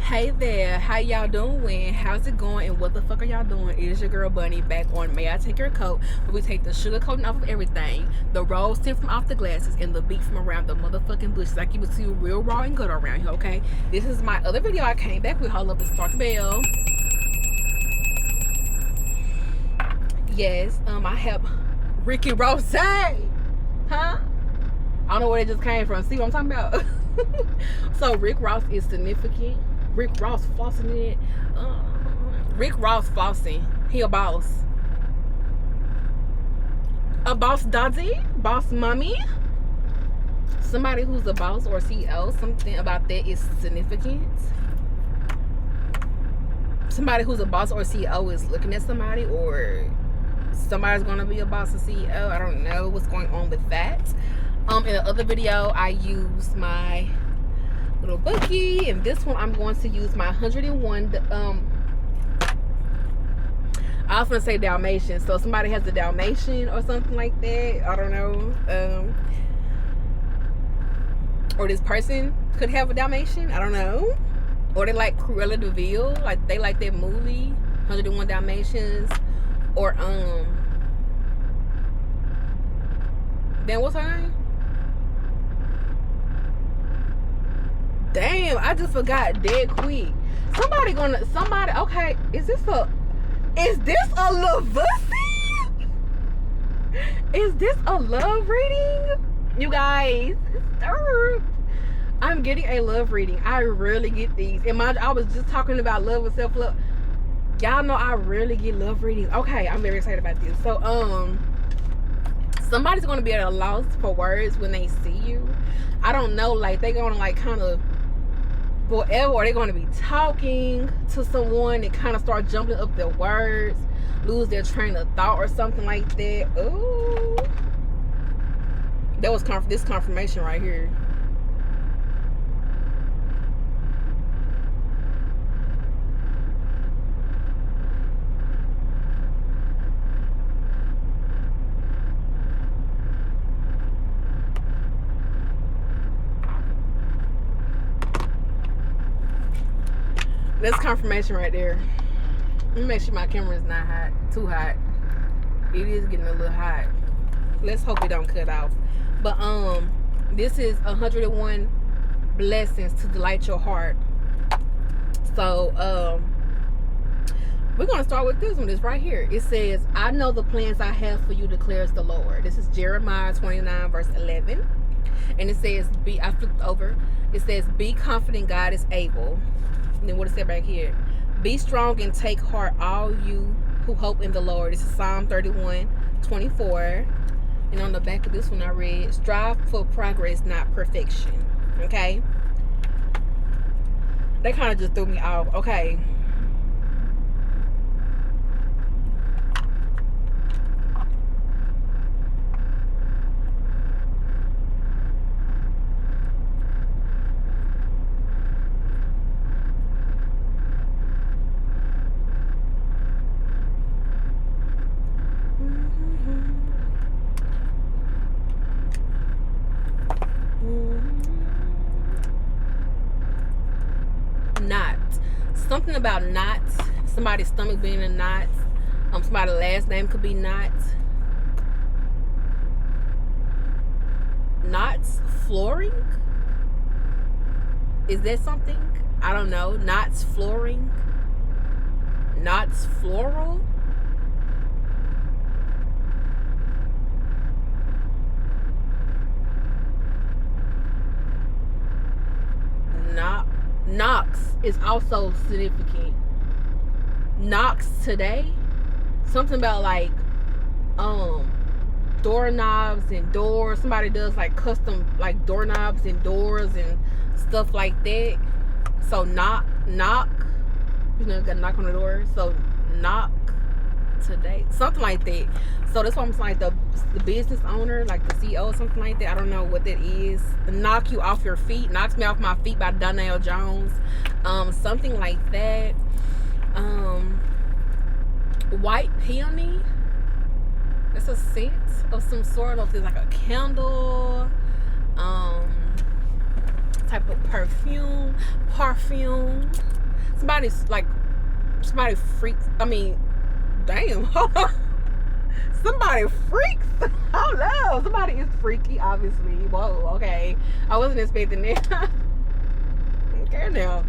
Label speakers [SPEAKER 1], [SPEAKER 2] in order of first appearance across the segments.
[SPEAKER 1] Hey there, how y'all doing? How's it going? And what the fuck are y'all doing? It is your girl Bunny back on May I Take Your Coat, where we take the sugar coating off of everything, the rose tint from off the glasses, and the beat from around the motherfucking bushes. I keep it to you real raw and good around here, okay? This is my other video I came back with. Hold up and start the bell. Yes, I have Ricky Rose. Huh? I don't know where it just came from. See what I'm talking about? So Rick Ross is significant. Rick Ross flossing it. Rick Ross flossing. He a boss. A boss daddy? Boss mommy? Somebody who's a boss or CEO. Something about that is significant. Somebody who's a boss or CEO is looking at somebody, or somebody's going to be a boss or CEO. I don't know what's going on with that. In the other video, I used my little bookie, and this one I'm going to use my 101 I was gonna say Dalmatian, so somebody has a Dalmatian or something like that, I don't know, or this person could have a Dalmatian, I don't know, or they like Cruella de Vil, like they like that movie 101 Dalmatians, or then what's her name? Damn, I just forgot dead quick. Somebody, okay, is this a love Is this a love reading? You guys, I'm getting a love reading. I rarely get these. And mind you, I was just talking about love and self-love. Y'all know I rarely get love readings. Okay, I'm very excited about this. So, somebody's gonna be at a loss for words when they see you. I don't know, like they're gonna like kind of forever, or they're going to be talking to someone and kind of start jumbling up their words, lose their train of thought or something like that. Ooh, that was this confirmation right here. That's confirmation right there. Let me make sure my camera is not hot, too hot. It is getting a little hot. Let's hope it don't cut off. But this is 101 blessings to delight your heart. So we're gonna start with this one. It's right here. It says, I know the plans I have for you, declares the Lord. This is Jeremiah 29 verse 11. And it says, I flipped over. It says, be confident God is able. And then what it said back here, be strong and take heart, all you who hope in the Lord. This is Psalm 31:24. And on the back of this one I read, strive for progress, not perfection. Okay, that kind of just threw me off. Okay, knots. Something about knots. Somebody's stomach being in knots. Somebody's last name could be knots. Knots flooring? Is that something? I don't know. Knots flooring? Knots floral? Knocks is also significant. Knocks today. Something about like doorknobs and doors. Somebody does like custom like doorknobs and doors and stuff like that. So knock, you know, got to knock on the door. So knock today, something like that. So that's why I'm saying, like the business owner, like the CEO or something like that. I don't know what that is. Knock you off your feet. Knocks me off my feet by Donnell Jones. Something like that. White peony. It's a scent of some sort. Of, there's like a candle. type of perfume. somebody freaks. I mean, damn, hold on. Somebody freaks. Oh no, somebody is freaky, obviously. Whoa, okay. I wasn't expecting that. Okay, now.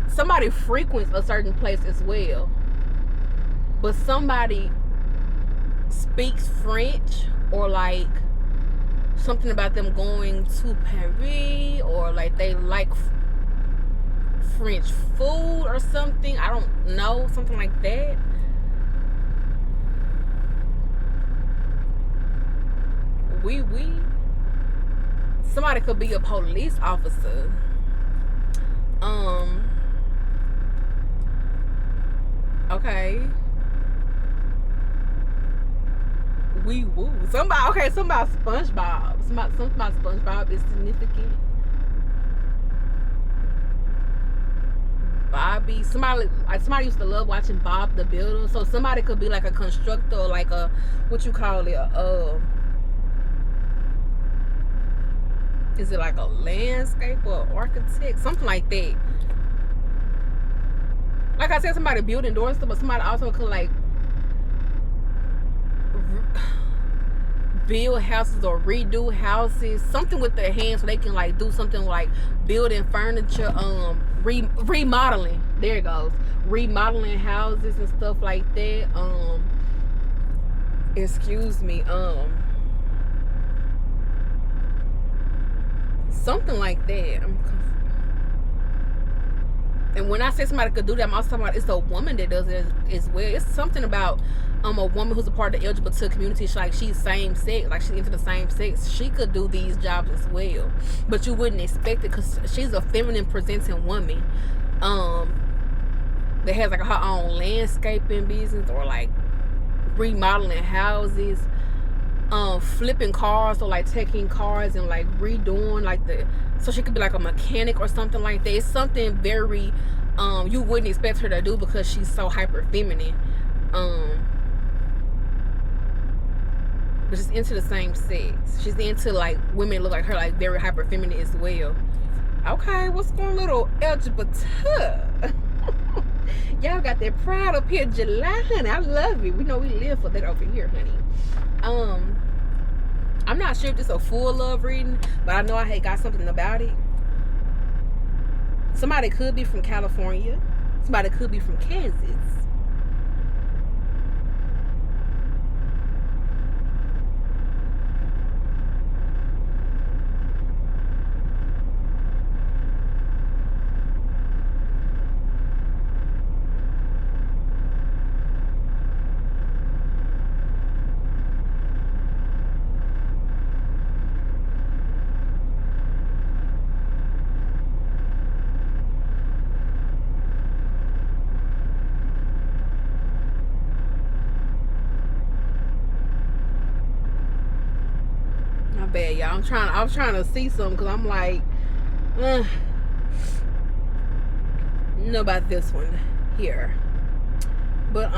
[SPEAKER 1] Somebody frequents a certain place as well. But somebody speaks French, or like something about them going to Paris, or like they like French food or something. I don't know, something like that. Somebody could be a police officer. Okay. Somebody SpongeBob. Something about SpongeBob is significant. Bobby. Somebody used to love watching Bob the Builder. So somebody could be like a constructor, or like a, what you call it, is it like a landscaper or architect? Something like that. Like I said, somebody building doors, but somebody also could like build houses or redo houses, something with their hands, so they can like do something like building furniture, remodeling. There it goes, remodeling houses and stuff like that. Excuse me, something like that. And when I say somebody could do that, I'm also talking about it's a woman that does it as well. It's something about a woman who's a part of the LGBT community. She's same sex, like she's into the same sex. She could do these jobs as well, but you wouldn't expect it because she's a feminine presenting woman that has like her own landscaping business, or like remodeling houses, flipping cars, or like taking cars and like redoing like so she could be like a mechanic or something like that. It's something very you wouldn't expect her to do because she's so hyper feminine, but she's into the same sex. She's into like women look like her, like very hyper feminine as well. Okay, what's going on, little LGBT? Y'all got that pride up here, July, honey. I love it. We know we live for that over here, honey. I'm not sure if this is a full love reading, but I know I had got something about it. Somebody could be from California. Somebody could be from Kansas. Bad, y'all. I was trying to see something because I'm like, know about this one here, but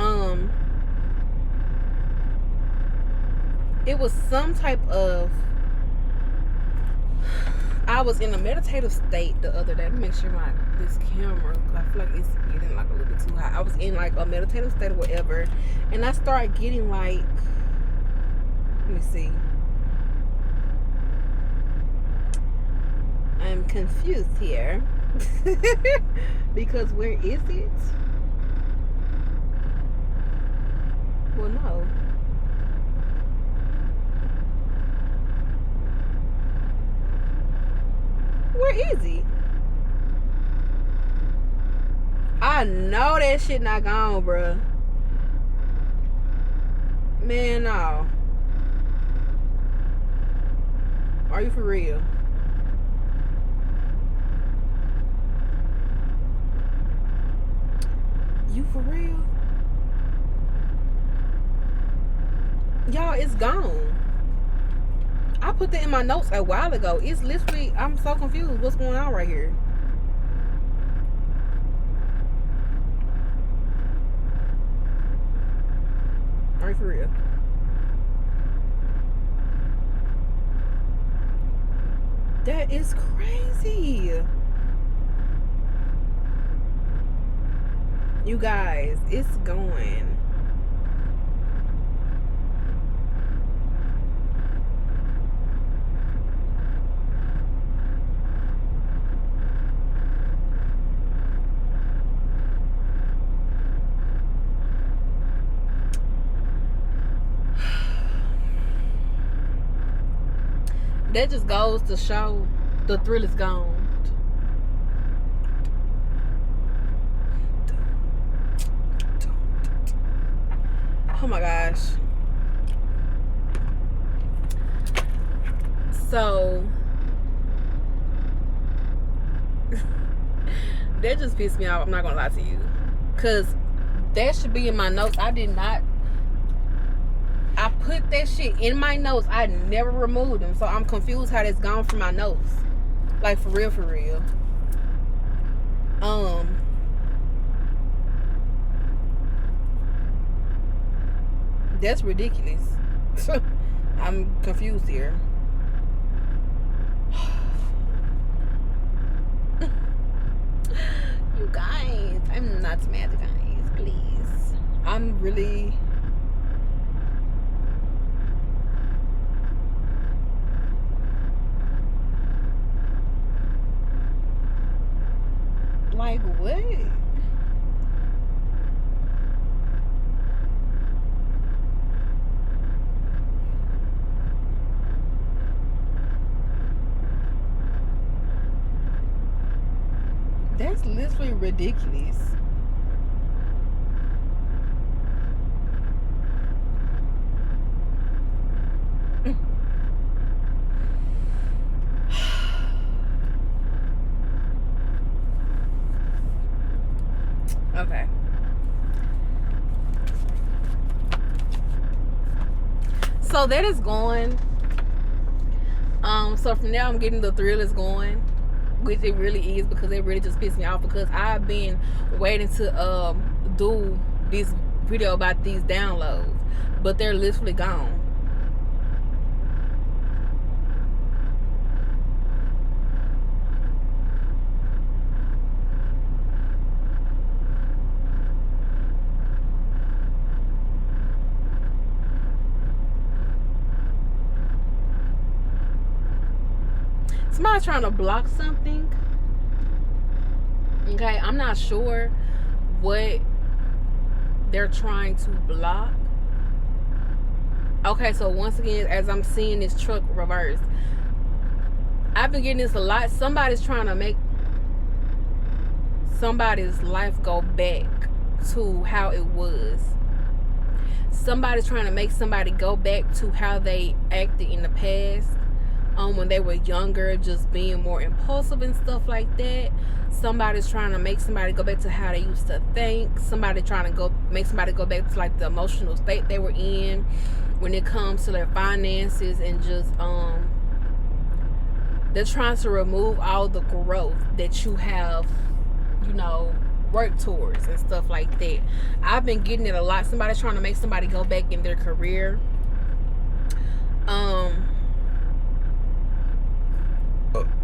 [SPEAKER 1] it was some type of. I was in a meditative state the other day. Let me make sure this camera, because I feel like it's getting like a little bit too hot. I was in like a meditative state or whatever, and I started getting like, let me see. I'm confused here because where is it? Well, no. Where is he? I know that shit not gone, bruh. Man, no. Are you for real? You for real? Y'all, it's gone. I put that in my notes a while ago. It's literally, I'm so confused. What's going on right here? Are you for real? That is crazy. You guys, it's going. That just goes to show the thrill is gone. Oh my gosh. So that just pissed me off. I'm not gonna lie to you, cause that should be in my notes. I put that shit in my notes. I never removed them, so I'm confused how that's gone from my notes. Like, for real, for real. That's ridiculous. I'm confused here. You guys, I'm not mad, guys. Please. I'm really... Like, what? That's literally ridiculous. Okay. So that is going. So from now I'm getting the thrill is going, which it really is, because it really just pissed me off, because I've been waiting to do this video about these downloads, but they're literally gone. Somebody's trying to block something. Okay, I'm not sure what they're trying to block. Okay, so once again, as I'm seeing this truck reverse, I've been getting this a lot. Somebody's trying to make somebody's life go back to how it was. Somebody's trying to make somebody go back to how they acted in the past. When they were younger, just being more impulsive and stuff like that. Somebody's trying to make somebody go back to how they used to think. Somebody trying to make somebody go back to like the emotional state they were in when it comes to their finances, and just they're trying to remove all the growth that you have, you know, worked towards and stuff like that. I've been getting it a lot. Somebody's trying to make somebody go back in their career.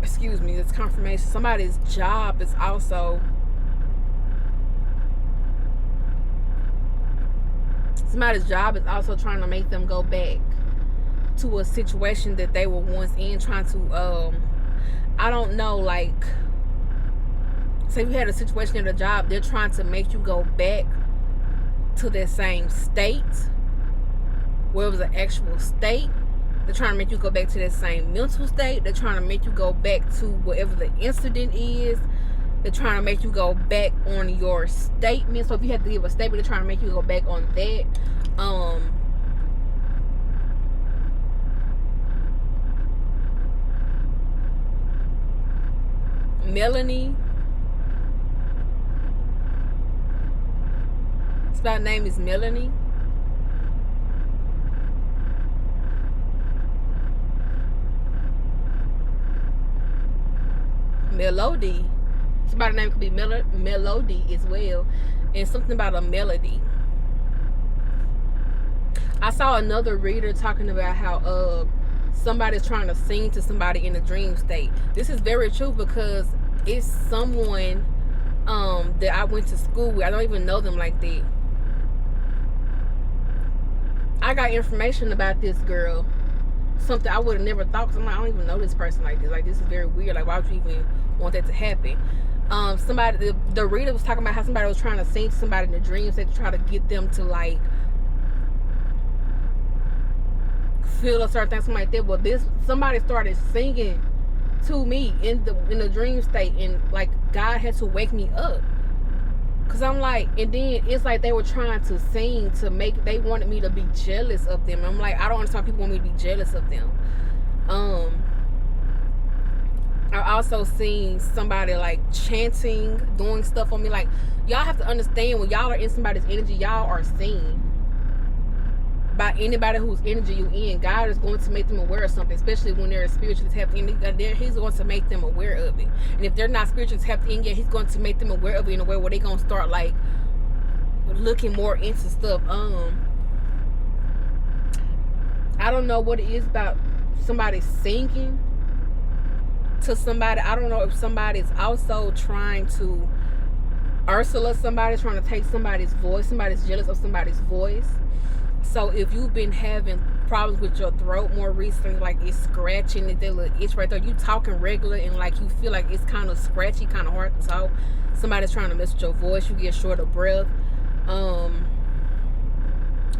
[SPEAKER 1] Excuse me, it's confirmation. Somebody's job is also trying to make them go back to a situation that they were once in, trying to I don't know, like, say you had a situation at a job, they're trying to make you go back to that same state where it was an actual state. They're trying to make you go back to that same mental state. They're trying to make you go back to whatever the incident is. They're trying to make you go back on your statement. So if you have to give a statement, they're trying to make you go back on that. Melanie. Her name is Melanie. Melody. Somebody's name could be Melody as well, and something about a melody. I saw another reader talking about how somebody's trying to sing to somebody in a dream state. This is very true, because it's someone that I went to school with. I don't even know them like that. I got information about this girl, something I would have never thought, because I'm like, I don't even know this person like this. Like, this is very weird. Like, why would you even want that to happen? Somebody, the reader was talking about how somebody was trying to sing to somebody in the dreams to try to get them to, like, feel a certain thing, something like that. Well, somebody started singing to me in the dream state, and like God had to wake me up, cause I'm like, and then it's like they were trying to sing to make, they wanted me to be jealous of them. I'm like, I don't understand people want me to be jealous of them. I also seen somebody like chanting, doing stuff on me. Like, y'all have to understand, when y'all are in somebody's energy, y'all are seen by anybody whose energy you in. God is going to make them aware of something, especially when they're spiritually tapped in. He's going to make them aware of it. And if they're not spiritually tapped in yet, he's going to make them aware of it in a way where they're going to start like looking more into stuff. I don't know what it is about somebody singing to somebody. I don't know if somebody's also trying to Ursula somebody, trying to take somebody's voice. Somebody's jealous of somebody's voice. So if you've been having problems with your throat more recently, like it's scratching, that little itch right there, you talking regular and like you feel like it's kind of scratchy, kind of hard to talk, somebody's trying to mess with your voice, you get short of breath,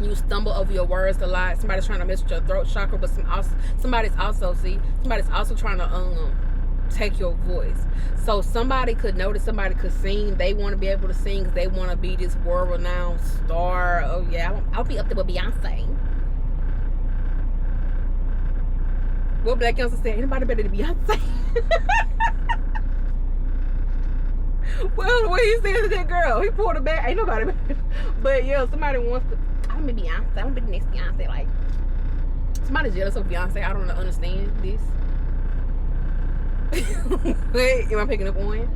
[SPEAKER 1] you stumble over your words a lot, somebody's trying to mess with your throat chakra, but somebody's also trying to take your voice. So somebody could notice, somebody could sing, they want to be able to sing because they want to be this world renowned star. Oh yeah, I'll be up there with Beyonce. Well, Black Youngster said, anybody better than Beyonce? Well, the way he said to that girl, he pulled it back, ain't nobody better. But yeah, somebody wants to, I'm gonna be Beyonce, I'm gonna be the next Beyonce. Like, somebody's jealous of Beyonce. I don't understand this. Wait, am I picking up on?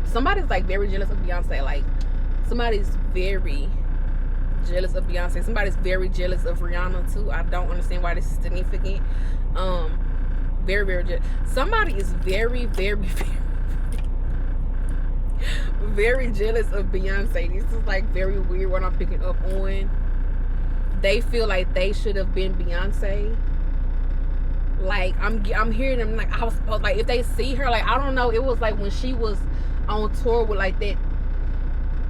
[SPEAKER 1] Somebody's like very jealous of Beyonce. Like, somebody's very jealous of Beyonce. Somebody's very jealous of Rihanna too. I don't understand why this is significant. Very, very jealous. Somebody is very, very, very, very jealous of Beyonce. This is like very weird what I'm picking up on. They feel like they should have been Beyonce. Like, I'm hearing them like I was supposed, like if they see her, like I don't know, it was like when she was on tour with like that,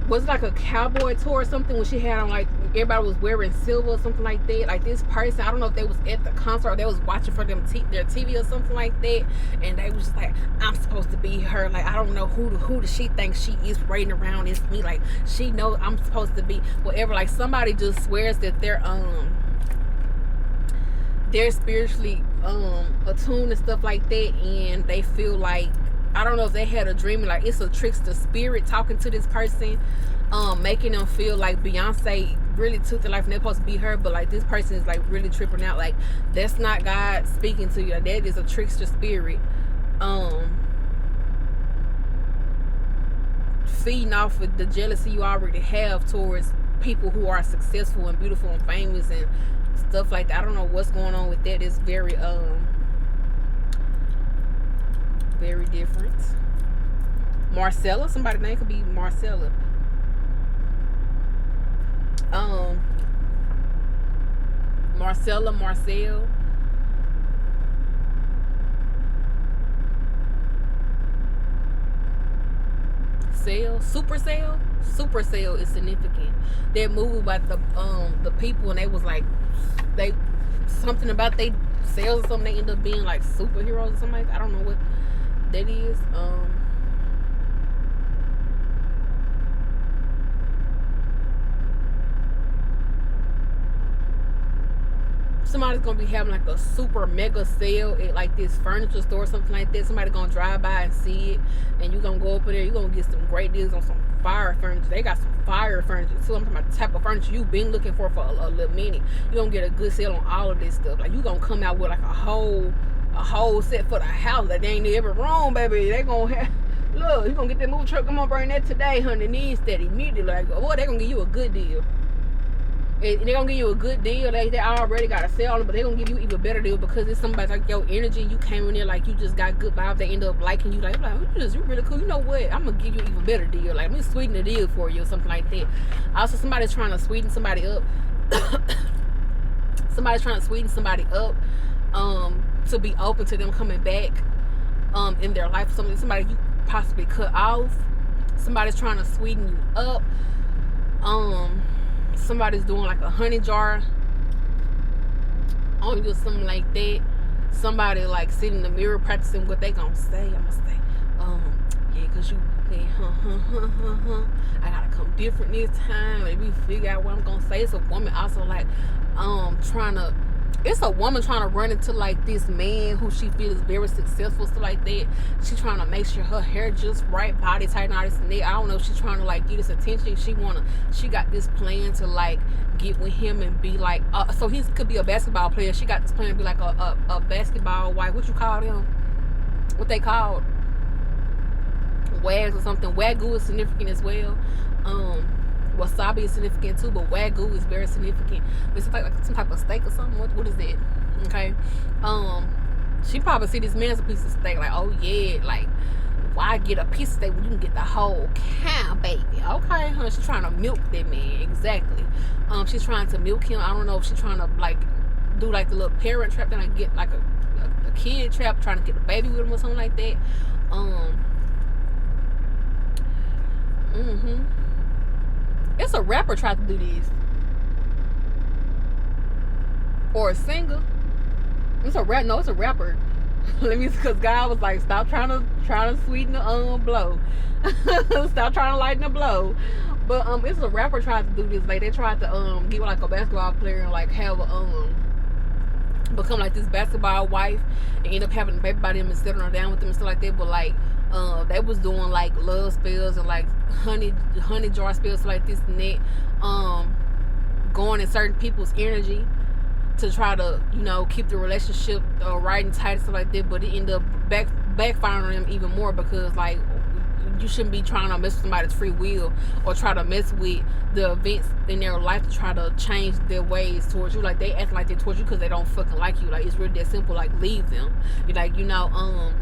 [SPEAKER 1] was it like a cowboy tour or something, when she had on like everybody was wearing silver or something like that. Like this person, I don't know if they was at the concert or they was watching for them their TV or something like that, and they was just like, I'm supposed to be her. Like, I don't know who does she think she is raiding around. It's me. Like, she knows I'm supposed to be whatever. Like, somebody just swears that they're spiritually attuned and stuff like that, and they feel like, I don't know if they had a dream, like it's a trickster spirit talking to this person, making them feel like Beyonce really took their life and they're supposed to be her, but like this person is like really tripping out. Like, that's not God speaking to you. Like, that is a trickster spirit feeding off of the jealousy you already have towards people who are successful and beautiful and famous and stuff like that. I don't know what's going on with that. It's very very different. Marcella, somebody's name could be Marcella. Marcella, Marcel. Supercell is significant. That movie about the people, and they was like, they something about they cells or something, they end up being like superheroes or something like that. I don't know what that is. Somebody's gonna be having like a super mega sale at like this furniture store or something like that. Somebody gonna drive by and see it, and you gonna go up in there, you gonna get some great deals on some fire furniture. They got some fire furniture too. I'm talking about the type of furniture you've been looking for a little minute. You gonna get a good sale on all of this stuff. Like, you gonna come out with like a whole set for the house that they ain't every room, baby. They gonna have, look, you gonna get that movie truck, come on, bring that today, honey. Needs that immediately. Like, boy, they gonna give you a good deal. they're gonna give you a good deal. Like, they already got a sale on it, but they're gonna give you even better deal because it's somebody like your energy. You came in there like you just got good vibes. They end up liking you. Like you're really cool. You know what? I'm gonna give you an even better deal. Like, let me sweeten the deal for you or something like that. Also, somebody's trying to sweeten somebody up. Somebody's trying to sweeten somebody up to be open to them coming back in their life. Somebody you possibly cut off. Somebody's trying to sweeten you up. Somebody's doing like a honey jar on you or something like that. Somebody like sitting in the mirror practicing what they gonna say. I'm gonna say, yeah, cause you, I gotta come different this time. Maybe figure out what I'm gonna say. It's a woman also like it's a woman trying to run into like this man who she feels very successful, stuff like that. She's trying to make sure her hair just right, body tight, and all this and that. I don't know if she's trying to like get his attention. She got this plan to like get with him and be like, so he could be a basketball player. She got this plan to be like a basketball wife. What you call them? What they called? Wags or something. Wagyu is significant as well. Wasabi is significant too, but Wagyu is very significant. It's like some type of steak or something. What is that? Okay. She probably see this man as a piece of steak. Like, oh yeah, like, why get a piece of steak when you can get the whole cow, baby? Okay, huh? She's trying to milk that man. Exactly. She's trying to milk him. I don't know if she's trying to like do like the little parent trap, then I get like a kid trap, trying to get a baby with him or something like that. It's a rapper tried to do this. Or a singer. It's a rapper. Let me, because God was like, stop trying to sweeten the blow. Stop trying to lighten the blow. But it's a rapper tried to do this. Like, they tried to get like a basketball player and like have become like this basketball wife and end up having a baby by them and settling her down with them and stuff like that. But like they was doing like love spells and like honey jar spells like this and that, going in certain people's energy to try to, you know, keep the relationship right and tight and stuff like that. But it ended up backfiring on them even more, because like, you shouldn't be trying to mess with somebody's free will or try to mess with the events in their life to try to change their ways towards you. Like, they act like they're towards you because they don't fucking like you. Like, it's really that simple. Like, leave them. You're like, you know,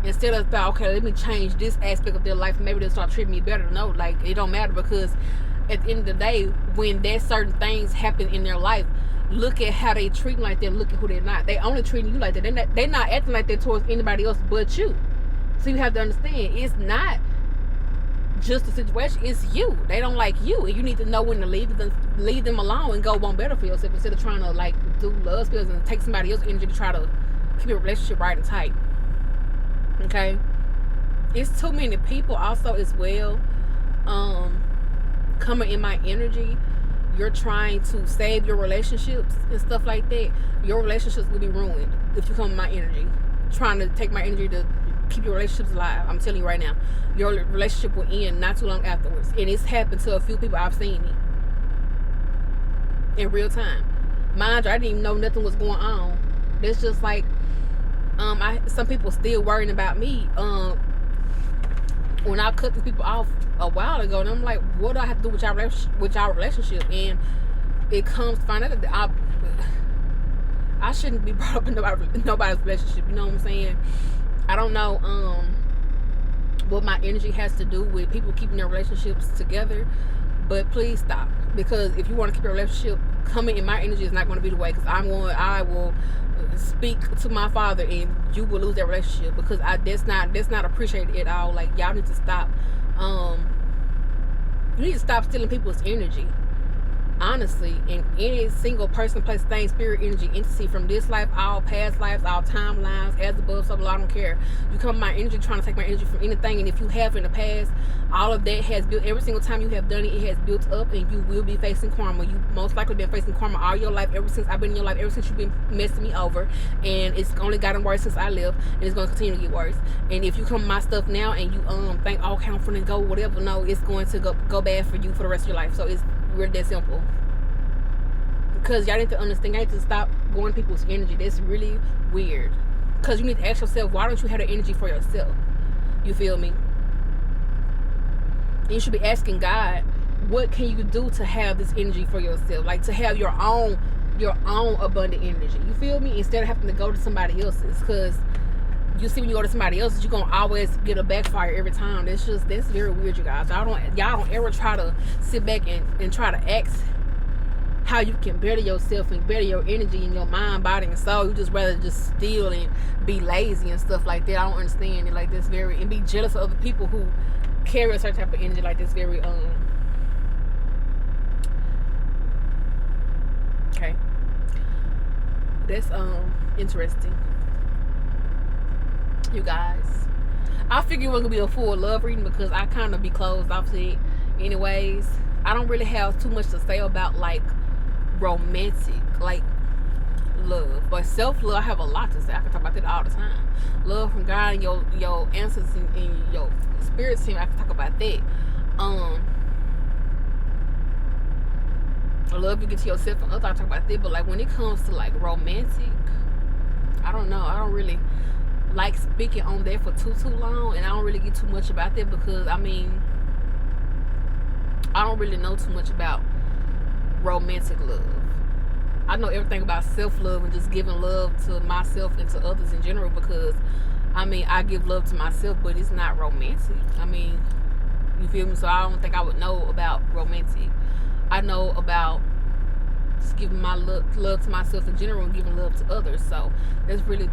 [SPEAKER 1] instead of thought, okay, let me change this aspect of their life, maybe they'll start treating me better. No, like, it don't matter, because at the end of the day, when there's certain things happen in their life, look at how they treat like that. Look at who they're not. They only treating you like that. They're not acting like that towards anybody else but you. So you have to understand, it's not just the situation, it's you. They don't like you, and you need to know when to leave them alone and go on better for yourself, instead of trying to like do love spells and take somebody else's energy to try to keep your relationship right and tight. Okay, it's too many people also as well coming in my energy. You're trying to save your relationships and stuff like that. Your relationships will be ruined if you come in my energy, trying to take my energy to keep your relationships alive. I'm telling you right now, your relationship will end not too long afterwards. And it's happened to a few people. I've seen it in real time. Mind you, I didn't even know nothing was going on. It's just like some people still worrying about me when I cut these people off a while ago, and I'm like, what do I have to do with our relationship? And it comes to find out that I shouldn't be brought up in nobody's relationship. You know what I'm saying? I don't know what my energy has to do with people keeping their relationships together, but please stop. Because if you want to keep a relationship, coming in my energy is not going to be the way. Because I will speak to my father, and you will lose that relationship, because that's not appreciated at all. Like, y'all need to stop. You need to stop stealing people's energy. Honestly, in any single person, place, thing, spirit, energy, entity from this life, all past lives, all timelines, as above, so below, I don't care. You come my energy trying to take my energy from anything, and if you have in the past, all of that has built, every single time you have done it, it has built up, and you will be facing karma. You most likely been facing karma all your life, ever since I've been in your life, ever since you've been messing me over, and it's only gotten worse since I left, and it's going to continue to get worse. And if you come my stuff now, and you think, oh, okay, I'm finna go, whatever, no, it's going to go bad for you for the rest of your life. So it's really that simple. Because y'all need to understand, y'all need to stop going people's energy. That's really weird. Because you need to ask yourself, why don't you have the energy for yourself? You feel me? And you should be asking God, what can you do to have this energy for yourself, like to have your own abundant energy, you feel me, instead of having to go to somebody else's. Because you see, when you go to somebody else's, you're gonna always get a backfire every time. That's very weird, you guys. Y'all don't ever try to sit back and try to ask how you can better yourself and better your energy in your mind, body, and soul. You just rather just steal and be lazy and stuff like that. I don't understand it. Like, this very, and be jealous of other people who carry a certain type of energy. Like, this very okay, that's interesting, you guys. I figured it wasn't gonna be a full love reading because I kind of be closed off to it anyways. I don't really have too much to say about like romantic, like love, but self-love, I have a lot to say. I can talk about that all the time. Love from God and your ancestors and your spirit team, I can talk about that. I love you get to yourself and others, I talk about that. But like, when it comes to like romantic, I don't know. I don't really like speaking on that for too long, and I don't really get too much about that because I mean, I don't really know too much about romantic love. I know everything about self-love and just giving love to myself and to others in general, because I mean, I give love to myself, but it's not romantic. I mean, you feel me? So I don't think I would know about romantic. I know about just giving my love to myself in general and giving love to others. So that's really,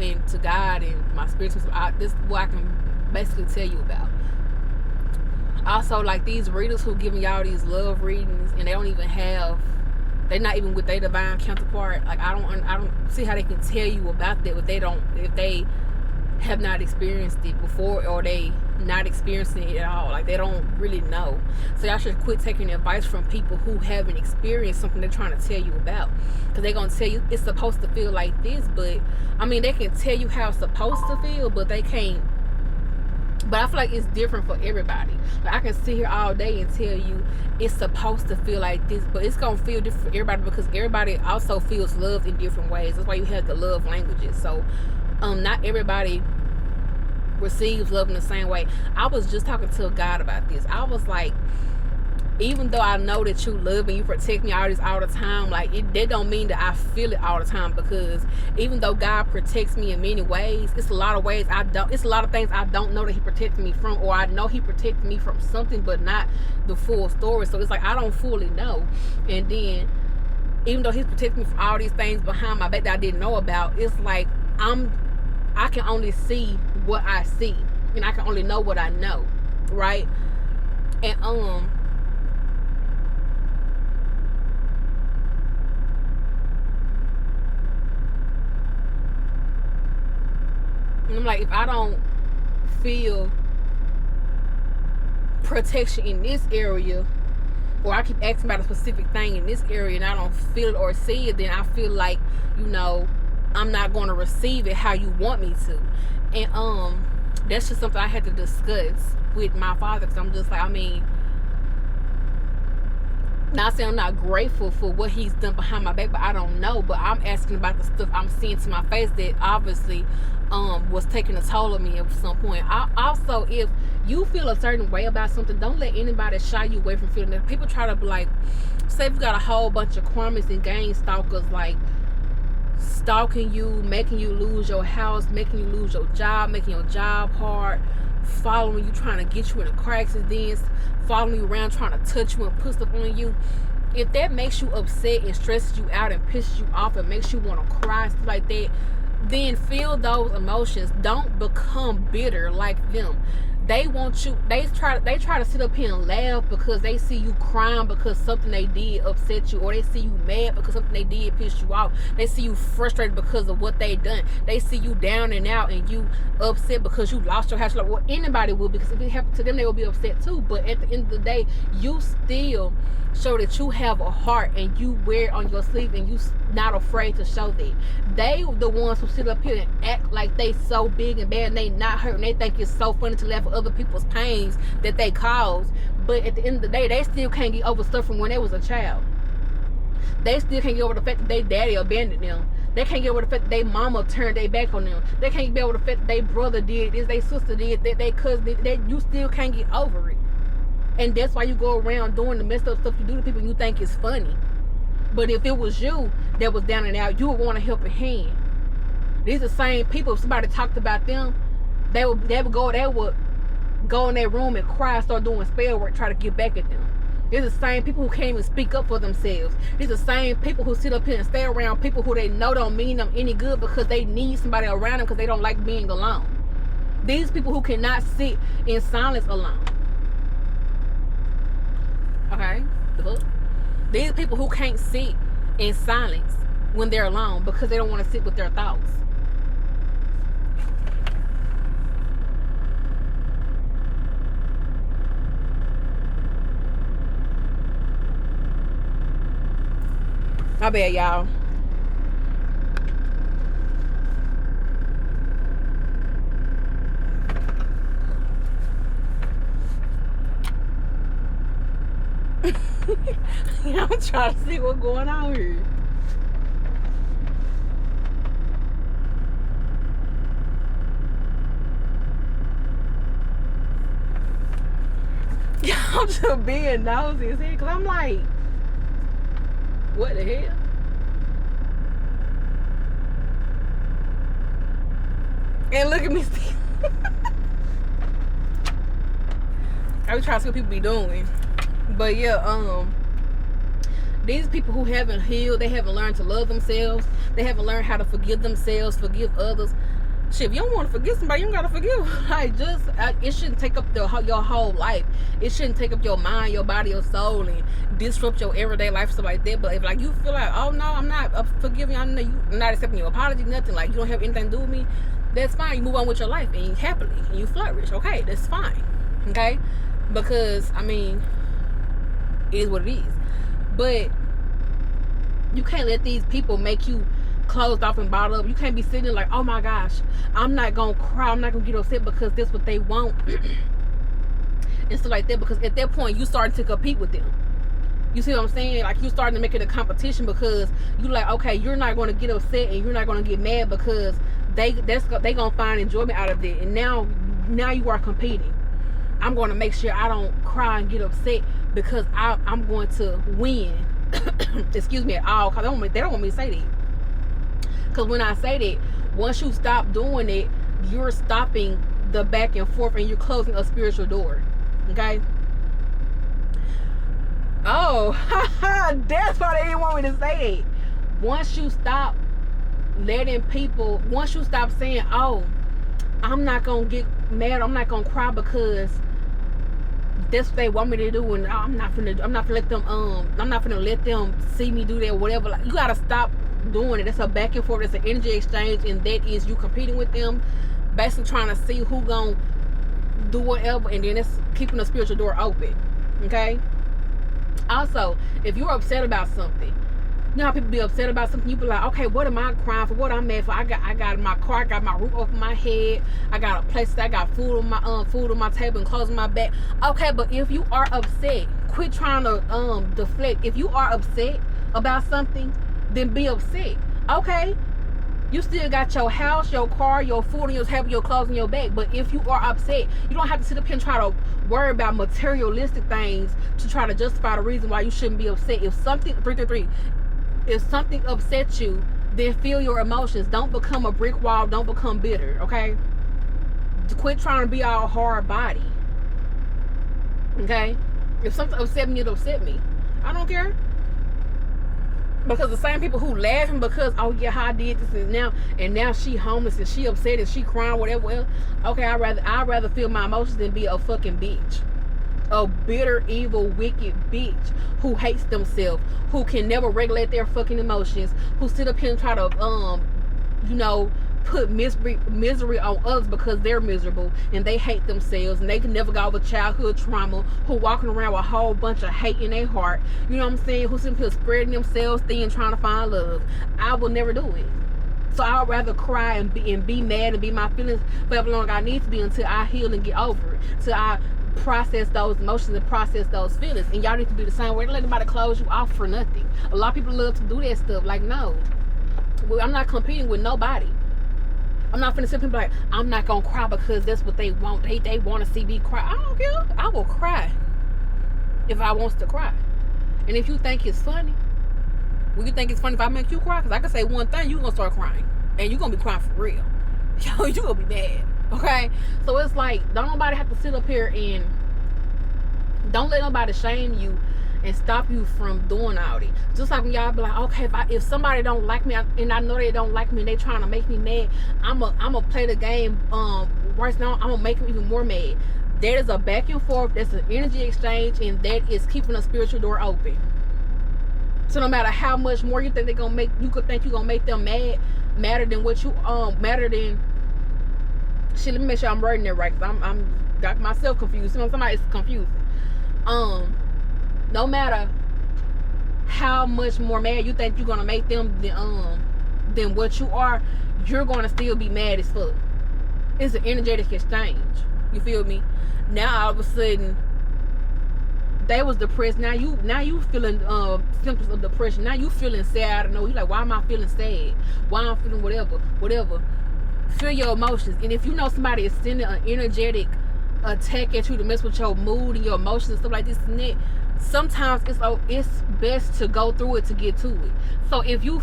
[SPEAKER 1] and to God and my spiritual. This is what I can basically tell you about. Also, like, these readers who giving y'all these love readings and they don't even have, they're not even with their divine counterpart. Like, I don't see how they can tell you about that if they have not experienced it before, or they not experiencing it at all. Like, they don't really know. So y'all should quit taking advice from people who haven't experienced something they're trying to tell you about, because they're gonna tell you it's supposed to feel like this. But I mean, they can tell you how it's supposed to feel, but they can't. But I feel like it's different for everybody. Like, I can sit here all day and tell you it's supposed to feel like this, but it's gonna feel different for everybody, because everybody also feels love in different ways. That's why you have the love languages. So not everybody receives love in the same way. I was just talking to God about this. I was like, even though I know that you love and you protect me all the time, like, that don't mean that I feel it all the time, because even though God protects me in many ways, it's a lot of ways it's a lot of things I don't know that he protects me from, or I know he protects me from something, but not the full story. So it's like, I don't fully know. And then, even though he's protecting me from all these things behind my back that I didn't know about, it's like, I can only see what I see, and I can only know what I know, right? And I'm like, if I don't feel protection in this area, or I keep asking about a specific thing in this area and I don't feel it or see it, then I feel like, you know, I'm not going to receive it how you want me to. And that's just something I had to discuss with my father, because I'm just like, I mean, not saying I'm not grateful for what he's done behind my back, but I don't know. But I'm asking about the stuff I'm seeing to my face that obviously was taking a toll on me at some point. Also, if you feel a certain way about something, don't let anybody shy you away from feeling that. People try to be like, say if you got a whole bunch of crumbs and gang stalkers, like, stalking you, making you lose your house, making you lose your job, making your job hard, following you, trying to get you in a car accident, following you around, trying to touch you and put stuff on you. If that makes you upset and stresses you out and pisses you off and makes you want to cry, stuff like that, then feel those emotions. Don't become bitter like them. They want you, they try to sit up here and laugh because they see you crying because something they did upset you, or they see you mad because something they did pissed you off. They see you frustrated because of what they done. They see you down and out and you upset because you lost your house. Like, well, anybody will, because if it happened to them, they will be upset too. But at the end of the day, you still show that you have a heart and you wear it on your sleeve and you not afraid to show that. They the ones who sit up here and act like they so big and bad and they not hurt, and they think it's so funny to laugh at other people's pains that they cause. But at the end of the day, they still can't get over stuff from when they was a child. They still can't get over the fact that their daddy abandoned them. They can't get over the fact that their mama turned their back on them. They can't get over the fact that their brother did this, their sister did that, their cousin did that. You still can't get over it. And that's why you go around doing the messed up stuff you do to people you think is funny. But if it was you that was down and out, you would want to help a hand. These are the same people, if somebody talked about them, they would go in their room and cry, start doing spell work, try to get back at them. These are the same people who can't even speak up for themselves. These are the same people who sit up here and stay around people who they know don't mean them any good because they need somebody around them because they don't like being alone. These people who cannot sit in silence alone. Okay? These people who can't sit in silence when they're alone because they don't want to sit with their thoughts. My bad, y'all. I'm trying to see what's going on here. I'm just being nosy as hell because I'm like, what the hell? And look at me still. I was trying to see what people be doing. But yeah, these people who haven't healed, they haven't learned to love themselves. They haven't learned how to forgive themselves, forgive others. Shit, if you don't want to forgive somebody, you don't gotta forgive. Like, it shouldn't take up your whole life. It shouldn't take up your mind, your body, your soul, and disrupt your everyday life, stuff like that. But if like you feel like, oh no, I'm not forgiving, I'm not accepting your apology, nothing. Like you don't have anything to do with me. That's fine. You move on with your life and you happily and you flourish. Okay, that's fine. Okay, because I mean, it is what it is. But you can't let these people make you closed off and bottled up. You can't be sitting there like, oh my gosh, I'm not gonna cry, I'm not gonna get upset because that's what they want and stuff like that. Because at that point you starting to compete with them. You see what I'm saying? Like you starting to make it a competition because you like, okay, you're not gonna get upset and you're not gonna get mad because they gonna find enjoyment out of it. And now you are competing. I'm gonna make sure I don't cry and get upset because I'm going to win. Excuse me, at all, because they don't want me to say that. Because when I say that, once you stop doing it, you're stopping the back and forth and you're closing a spiritual door. Okay? Oh, that's why they didn't want me to say it. Once you stop letting people, once you stop saying, oh, I'm not going to get mad, I'm not going to cry because that's what they want me to do, and I'm not gonna let them see me do that, whatever. Like, you gotta stop doing it. It's a back and forth, it's an energy exchange, and that is you competing with them, basically trying to see who gonna do whatever, and then it's keeping the spiritual door open. Okay? Also, if you're upset about something, you know how people be upset about something, you be like, okay, what am I crying for? What I'm mad for? I got my car, I got my roof over my head, I got a place, I got food on my table and clothes on my back. Okay, but if you are upset, quit trying to deflect. If you are upset about something, then be upset. Okay, you still got your house, your car, your food on your table, your clothes on your back. But if you are upset, you don't have to sit up here and try to worry about materialistic things to try to justify the reason why you shouldn't be upset. If something if something upsets you, then feel your emotions. Don't become a brick wall. Don't become bitter, okay? Quit trying to be all hard body, okay? If something upset me, it upset me. I don't care. Because the same people who laughing because, oh yeah, how I did this and now she homeless and she upset and she crying, whatever. Well, okay, I'd rather feel my emotions than be a fucking bitch. A bitter, evil, wicked bitch who hates themselves, who can never regulate their fucking emotions, who sit up here and try to put misery on others because they're miserable and they hate themselves and they can never get over childhood trauma, who walking around with a whole bunch of hate in their heart, you know what I'm saying, who sitting here spreading themselves thin trying to find love. I will never do it. So I'd rather cry and be mad and be my feelings for however long I need to be until I heal and get over it, till I process those emotions and process those feelings. And y'all need to be the same way. Don't let anybody close you off for nothing. A lot of people love to do that stuff. Like, no, I'm not competing with nobody. I'm not finna sit people like, I'm not gonna cry because that's what they want. They want to see me cry. I don't care. I will cry. if I wants to cry. And if you think it's funny, will you think it's funny if I make you cry? Because I can say one thing, you're going to start crying. And you're going to be crying for real. Yo, you're going to be mad. Okay? So it's like, don't nobody have to sit up here and don't let nobody shame you and stop you from doing all this. Just like when y'all be like, okay, if somebody don't like me and I know they don't like me and they trying to make me mad, I'm a play the game worse now, I'm gonna make them even more mad. That is a back and forth, that's an energy exchange, and that is keeping a spiritual door open. So no matter how much more you think they're gonna make, you could think you're gonna make them madder than what you madder than shit. Let me make sure I'm writing it right, because I'm got myself confused. You know, somebody's confusing. No matter how much more mad you think you're gonna make them than what you are, you're gonna still be mad as fuck. It's an energetic exchange. You feel me? Now all of a sudden they was depressed. Now you feeling symptoms of depression. Now you feeling sad. I don't know. You like, why am I feeling sad? Why am I feeling whatever? Feel your emotions. And if you know somebody is sending an energetic attack at you to mess with your mood and your emotions and stuff like this and that, sometimes it's best to go through it to get to it. So if you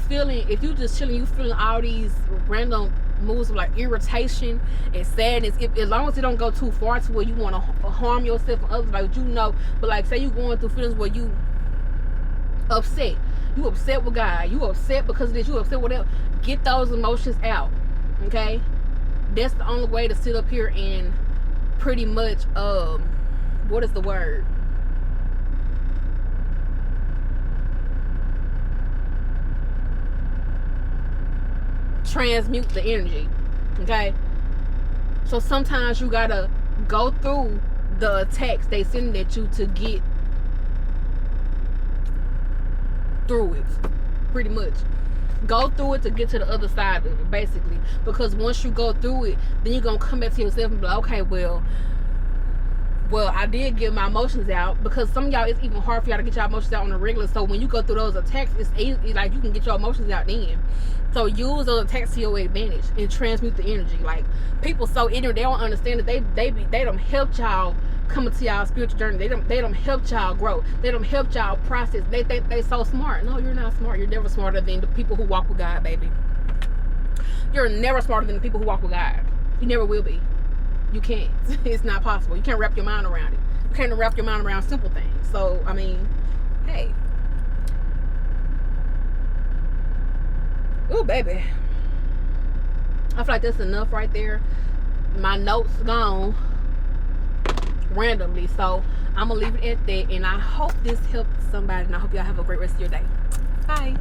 [SPEAKER 1] just chilling, you feeling all these random moods of like irritation and sadness, as long as it don't go too far to where you want to harm yourself and others, like, you know, but like say you going through feelings where you upset with God, you upset because of this, you upset whatever, get those emotions out. Okay, that's the only way to sit up here and pretty much what is the word, transmute the energy. Okay, so sometimes you gotta go through the attacks they send at you to get through it. Pretty much go through it to get to the other side of it, basically. Because once you go through it, then you're gonna come back to yourself and be like, okay, well, I did get my emotions out. Because some of y'all, it's even hard for y'all to get your emotions out on a regular. So when you go through those attacks, it's easy, like you can get your emotions out then. So use those attacks to your advantage and transmute the energy. Like, people so ignorant, they don't understand that they don't help y'all come into y'all spiritual journey. They don't help y'all grow. They don't help y'all process. They think they so smart. No, you're not smart. You're never smarter than the people who walk with God, baby. You're never smarter than the people who walk with God. You never will be. You can't. It's not possible. You can't wrap your mind around it. You can't wrap your mind around simple things. So, I mean, hey. Ooh, baby. I feel like that's enough right there. My notes gone randomly, so I'm gonna leave it at that. And I hope this helped somebody, and I hope y'all have a great rest of your day. Bye.